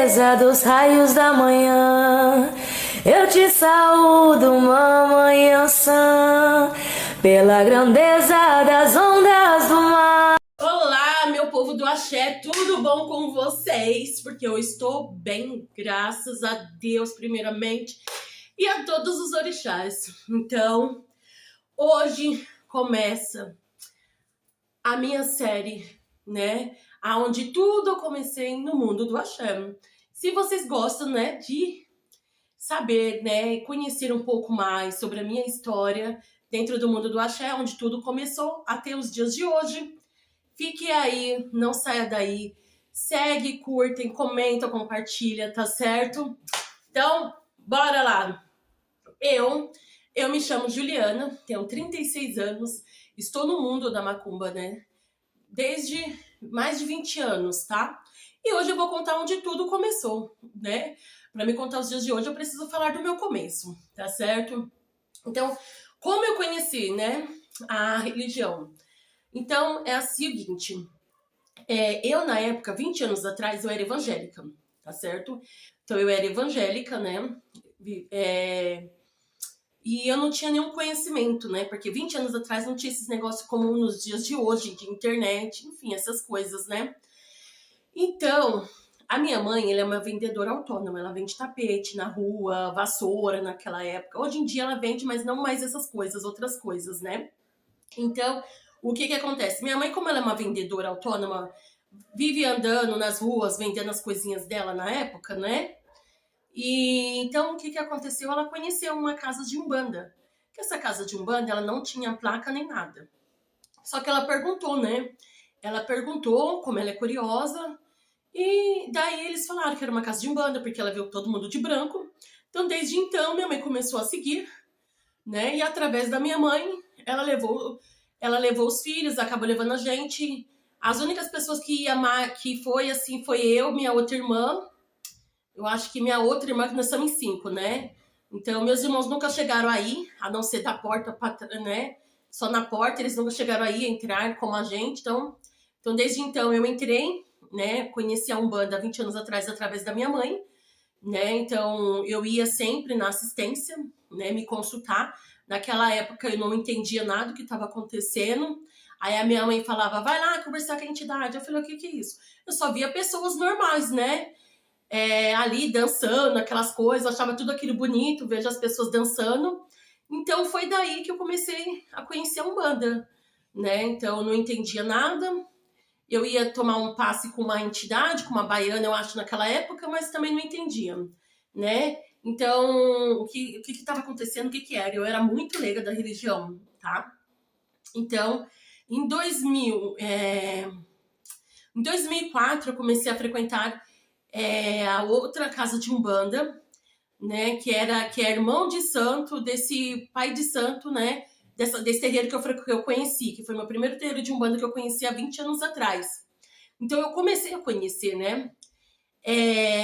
beleza dos raios da manhã, eu te saúdo, mamãe Ançã, pela grandeza das ondas do mar. Olá, meu povo do axé, tudo bom com vocês? Porque eu estou bem, graças a Deus, primeiramente, e a todos os orixás. Então, hoje começa a minha série, né? Aonde tudo eu comecei no mundo do axé. Se vocês gostam, né, de saber, né, conhecer um pouco mais sobre a minha história dentro do mundo do axé, onde tudo começou até os dias de hoje, fique aí, não saia daí. Segue, curtem, comenta, compartilha, tá certo? Então, bora lá. Eu me chamo Juliana, tenho 36 anos, estou no mundo da macumba, né? Desde mais de 20 anos, tá? E hoje eu vou contar onde tudo começou, né? Para me contar os dias de hoje, eu preciso falar do meu começo, tá certo? Então, como eu conheci, né, a religião? Então, é a seguinte, eu na época, 20 anos atrás, eu era evangélica, tá certo? Então, eu era evangélica, né? E eu não tinha nenhum conhecimento, né? Porque 20 anos atrás não tinha esses negócios como nos dias de hoje, de internet, enfim, essas coisas, né? Então, a minha mãe, ela é uma vendedora autônoma, ela vende tapete na rua, vassoura naquela época. Hoje em dia ela vende, mas não mais essas coisas, outras coisas, né? Então, o que que acontece? Minha mãe, como ela é uma vendedora autônoma, vive andando nas ruas, vendendo as coisinhas dela na época, né? E então, o que que aconteceu? Ela conheceu uma casa de umbanda. Que essa casa de umbanda, ela não tinha placa nem nada. Só que ela perguntou, né? Ela perguntou, como ela é curiosa, e daí eles falaram que era uma casa de umbanda, porque ela viu todo mundo de branco. Então, desde então, minha mãe começou a seguir, né? E através da minha mãe, ela levou os filhos, acabou levando a gente. As únicas pessoas que foi assim, foi eu, minha outra irmã. Eu acho que minha outra irmã, que nós somos em 5, né? Então, meus irmãos nunca chegaram aí, a não ser da porta, né? Só na porta, eles nunca chegaram aí a entrar como a gente. Então desde então, eu entrei, né? Conheci a Umbanda 20 anos atrás através da minha mãe, né? Então, eu ia sempre na assistência, né? Me consultar. Naquela época, eu não entendia nada do que estava acontecendo. Aí a minha mãe falava, vai lá conversar com a entidade. Eu falei, o que que é isso? Eu só via pessoas normais, né? Ali dançando, aquelas coisas, eu achava tudo aquilo bonito, vejo as pessoas dançando. Então foi daí que eu comecei a conhecer a Umbanda, né? Então eu não entendia nada. Eu ia tomar um passe com uma entidade, com uma baiana, eu acho, naquela época, mas também não entendia, né? Então, o que estava acontecendo, o que que era? Eu era muito leiga da religião, tá? Então, em 2004, eu comecei a frequentar a outra casa de Umbanda, né, que é irmão de santo desse pai de santo, né, desse terreiro que eu conheci, que foi meu primeiro terreiro de Umbanda que eu conheci há 20 anos atrás. Então eu comecei a conhecer, né?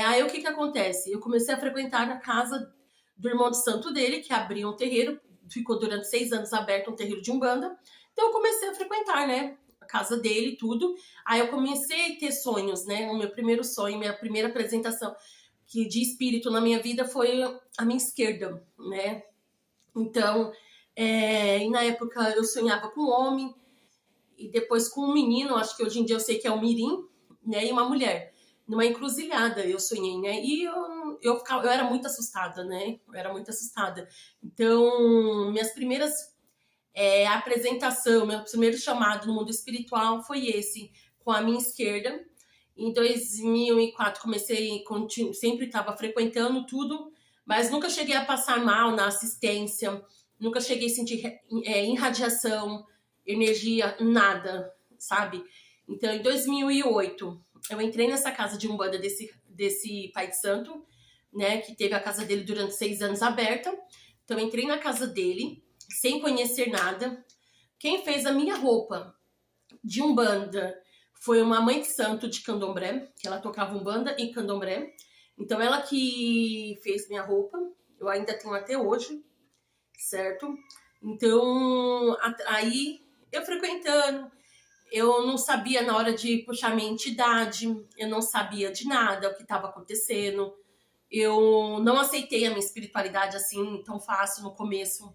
Aí o que que acontece? Eu comecei a frequentar a casa do irmão de santo dele, que abriu um terreiro, ficou durante 6 anos aberto um terreiro de Umbanda. Então eu comecei a frequentar, né? A casa dele e tudo. Aí eu comecei a ter sonhos, né? O meu primeiro sonho, minha primeira apresentação de espírito na minha vida foi a minha esquerda, né? Então, e na época eu sonhava com um homem e depois com um menino, acho que hoje em dia eu sei que é um mirim, né? E uma mulher. Numa encruzilhada eu sonhei, né? E eu era muito assustada, né? Eu era muito assustada. Então, minhas primeiras apresentação, meu primeiro chamado no mundo espiritual foi esse, com a minha esquerda. Em 2004 comecei, sempre estava frequentando tudo, mas nunca cheguei a passar mal na assistência, nunca cheguei a sentir irradiação, energia, nada, sabe? Então, em 2008, eu entrei nessa casa de Umbanda desse pai de santo, né, que teve a casa dele durante 6 anos aberta. Então, eu entrei na casa dele, sem conhecer nada. Quem fez a minha roupa de Umbanda foi uma mãe de santo de Candomblé, que ela tocava Umbanda e Candomblé. Então, ela que fez minha roupa, eu ainda tenho até hoje, certo? Então, aí eu frequentando, eu não sabia na hora de puxar minha entidade, eu não sabia de nada, o que estava acontecendo. Eu não aceitei a minha espiritualidade assim tão fácil no começo,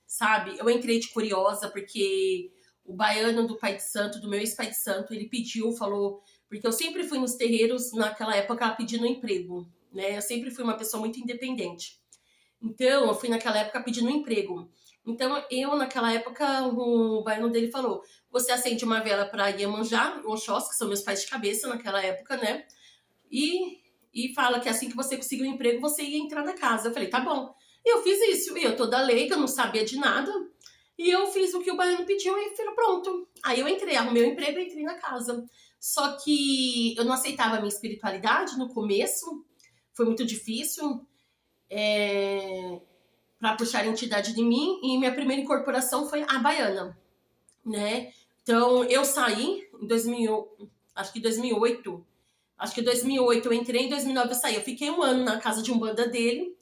sabe? Eu entrei de curiosa porque o baiano do pai de santo, do meu ex-pai de santo, ele pediu, falou... Porque eu sempre fui nos terreiros, naquela época, pedindo emprego, né? Eu sempre fui uma pessoa muito independente. Então, eu fui naquela época pedindo emprego. Então, naquela época, o baiano dele falou: você acende uma vela para Iemanjá, Oxós, que são meus pais de cabeça naquela época, né? E fala que assim que você conseguir um emprego, você ia entrar na casa. Eu falei, tá bom. E eu fiz isso. E eu toda leiga, não sabia de nada. E eu fiz o que o baiano pediu e falei, pronto. Aí eu entrei, arrumei o emprego e entrei na casa. Só que eu não aceitava a minha espiritualidade no começo. Foi muito difícil. Para puxar a entidade de mim, e minha primeira incorporação foi a baiana, né? Então, eu saí em 2008, acho que 2008 eu entrei, em 2009 eu saí. Eu fiquei 1 ano na casa de umbanda dele,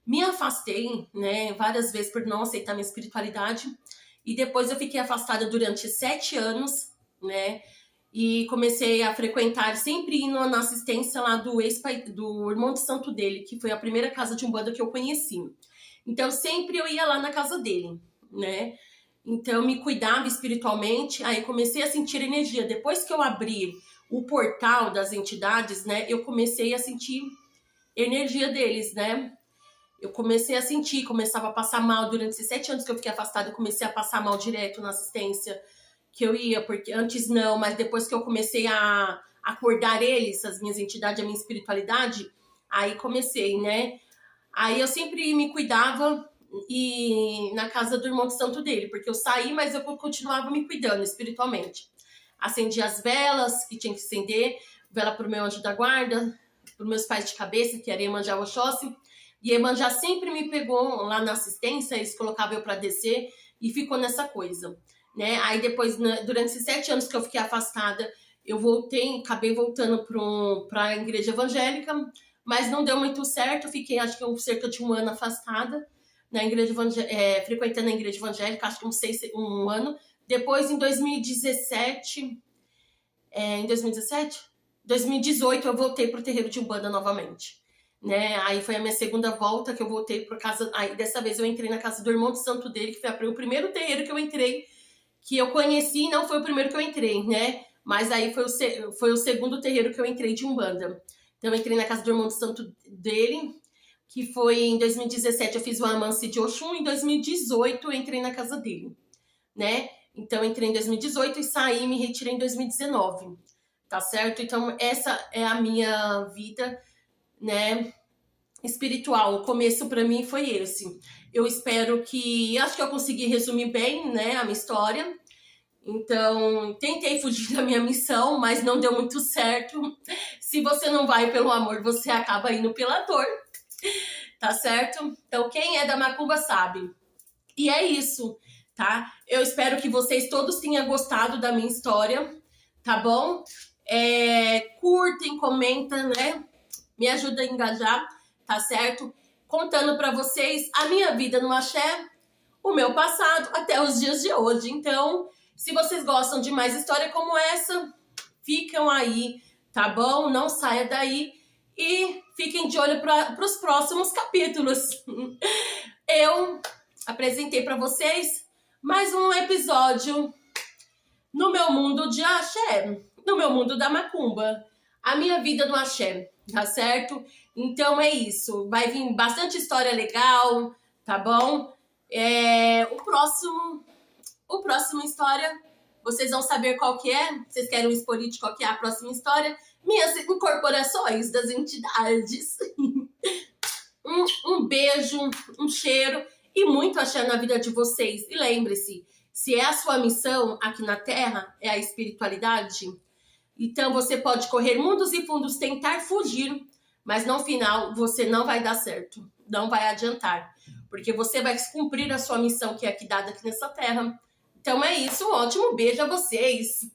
me afastei, né, várias vezes por não aceitar minha espiritualidade, e depois eu fiquei afastada durante 7 anos, né, e comecei a frequentar, sempre indo na assistência lá do irmão de santo dele, que foi a primeira casa de umbanda que eu conheci. Então, sempre eu ia lá na casa dele, né? Então, eu me cuidava espiritualmente, aí comecei a sentir energia. Depois que eu abri o portal das entidades, né? Eu comecei a sentir energia deles, né? Eu comecei a sentir, começava a passar mal. Durante esses 7 anos que eu fiquei afastada, eu comecei a passar mal direto na assistência que eu ia, porque antes não, mas depois que eu comecei a acordar eles, as minhas entidades, a minha espiritualidade, aí comecei, né? Aí eu sempre me cuidava e na casa do irmão de santo dele, porque eu saí, mas eu continuava me cuidando espiritualmente. Acendi as velas que tinha que acender, vela para o meu anjo da guarda, para os meus pais de cabeça, que era Iemanjá Oxóssi. E Iemanjá sempre me pegou lá na assistência, eles colocavam eu para descer e ficou nessa coisa, né? Aí depois, durante esses 7 anos que eu fiquei afastada, eu acabei voltando para a igreja evangélica, mas não deu muito certo, fiquei acho que cerca de 1 ano afastada na igreja frequentando a igreja evangélica, acho que 1 ano. Depois, em 2017, 2018, eu voltei pro terreiro de Umbanda novamente, né? Aí foi a minha segunda volta que eu voltei para casa. Aí dessa vez eu entrei na casa do irmão de santo dele, que foi o primeiro terreiro que eu entrei, que eu conheci, não foi o primeiro que eu entrei, né? Mas aí foi o segundo terreiro que eu entrei de Umbanda. Então, eu entrei na casa do irmão de santo dele, que foi em 2017, eu fiz o Amance de Oxum, em 2018 eu entrei na casa dele, né? Então, eu entrei em 2018 e saí, me retirei em 2019, tá certo? Então, essa é a minha vida, né, espiritual. O começo para mim foi esse. Eu espero acho que eu consegui resumir bem, né, a minha história. Então, tentei fugir da minha missão, mas não deu muito certo. Se você não vai pelo amor, você acaba indo pela dor, tá certo? Então, quem é da macumba sabe. E é isso, tá? Eu espero que vocês todos tenham gostado da minha história, tá bom? Curtem, comentem, né? Me ajuda a engajar, tá certo? Contando pra vocês a minha vida no axé, o meu passado até os dias de hoje. Então, se vocês gostam de mais história como essa, ficam aí, tá bom? Não saia daí e fiquem de olho para os próximos capítulos. Eu apresentei para vocês mais um episódio no meu mundo de axé, no meu mundo da macumba, a minha vida no axé, tá certo? Então é isso, vai vir bastante história legal, tá bom? O próximo história, vocês vão saber qual que é. Vocês querem um esporite qual que é a próxima história? Minhas incorporações das entidades. Um beijo, um cheiro e muito axé na vida de vocês. E lembre-se, se é a sua missão aqui na Terra, é a espiritualidade, então você pode correr mundos e fundos, tentar fugir, mas no final você não vai dar certo, não vai adiantar, porque você vai cumprir a sua missão que é aqui dada aqui nessa Terra. Então é isso, um ótimo beijo a vocês!